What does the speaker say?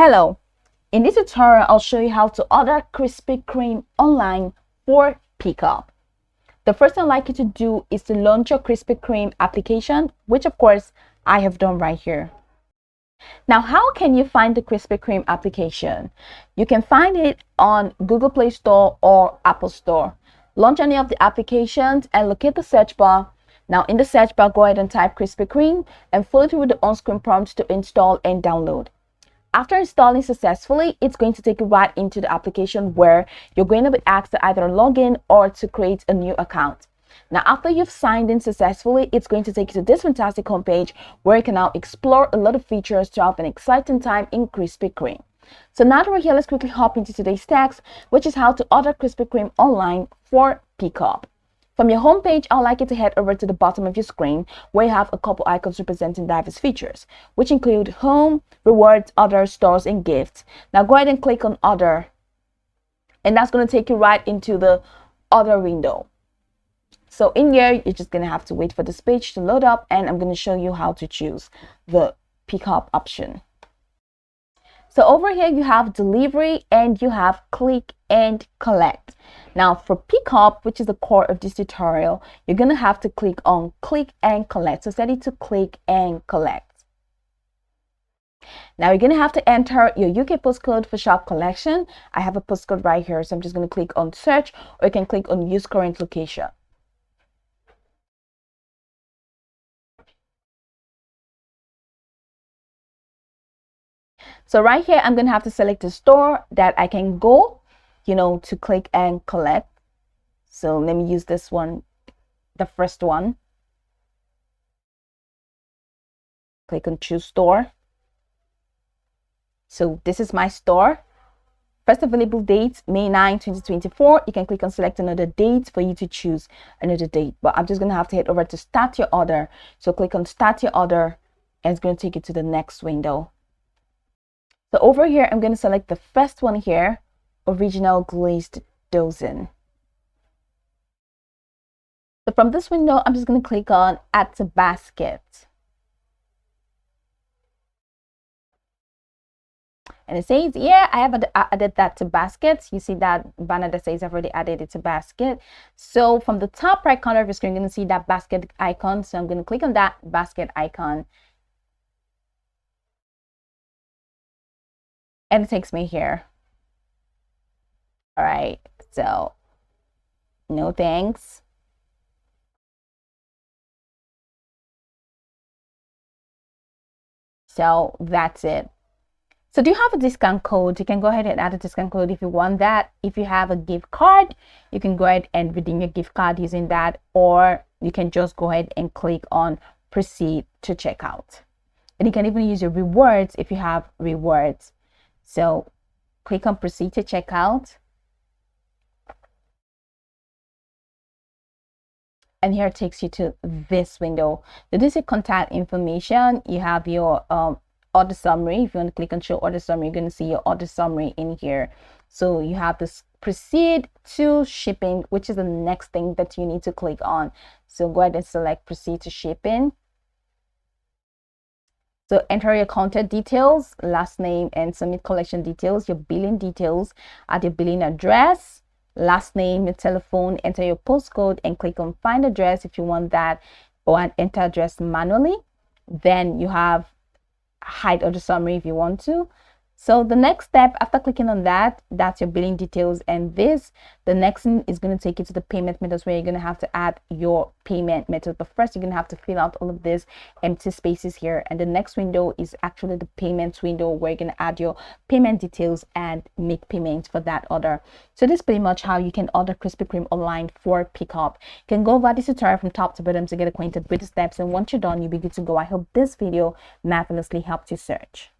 Hello, in this tutorial I'll show you how to order Krispy Kreme online for pickup. The first thing I'd like you to do is to launch your Krispy Kreme application, which of course I have done right here. Now, how can you find the Krispy Kreme application? You can find it on Google Play Store or Apple Store. Launch any of the applications and locate the search bar. Now, in the search bar, go ahead and type Krispy Kreme and follow through the on-screen prompts to install and download. After installing successfully, it's going to take you right into the application where you're going to be asked to either log in or to create a new account. Now, after you've signed in successfully, it's going to take you to this fantastic homepage where you can now explore a lot of features to have an exciting time in Krispy Kreme. So now that we're here, let's quickly hop into today's text, which is how to order Krispy Kreme online for pickup. From your homepage, I'd like you to head over to the bottom of your screen where you have a couple icons representing diverse features, which include home, rewards, other, stores, and gifts. Now go ahead and click on other, and that's going to take you right into the other window. So in here, you're just going to have to wait for this page to load up, and I'm going to show you how to choose the pickup option. So over here, you have delivery and you have click and collect. Now for pickup, which is the core of this tutorial, you're going to have to click on click and collect. So set it to click and collect. Now you're going to have to enter your UK postcode for shop collection. I have a postcode right here, so I'm just going to click on search, or you can click on use current location. So right here, I'm going to have to select a store that I can go, to click and collect. So let me use this one, the first one. Click on choose store. So this is my store. First available date, May 9, 2024. You can click on select another date for you to choose another date. But I'm just going to have to head over to start your order. So click on start your order, and it's going to take you to the next window. So over here, I'm going to select the first one here, original glazed dozen. So from this window, I'm just going to click on add to basket. And it says, yeah, I have added that to basket. You see that banner that says I've already added it to basket. So from the top right corner of your screen, you're going to see that basket icon. So I'm going to click on that basket icon. And it takes me here. All right, so no thanks. So that's it. So do you have a discount code? You can go ahead and add a discount code if you want that. If you have a gift card, you can go ahead and redeem your gift card using that, or you can just go ahead and click on proceed to checkout. And you can even use your rewards if you have rewards. So click on proceed to checkout. And here it takes you to this window. So this is contact information. You have your order summary. If you want to click on show order summary, you're going to see your order summary in here. So you have this proceed to shipping, which is the next thing that you need to click on. So go ahead and select proceed to shipping. So enter your contact details, last name, and submit collection details, your billing details, add your billing address, last name, your telephone, enter your postcode, and click on find address if you want that, or enter address manually. Then you have hide order summary if you want to. So the next step after clicking on that, that's your billing details, and the next thing is going to take you to the payment methods where you're going to have to add your payment method. But first, you're going to have to fill out all of these empty spaces here, and the next window is actually the payments window where you're going to add your payment details and make payments for that order. So this is pretty much how you can order Krispy Kreme online for pickup. You can go over this tutorial from top to bottom to get acquainted with the steps, and once you're done, you'll be good to go. I hope this video marvelously helped you search.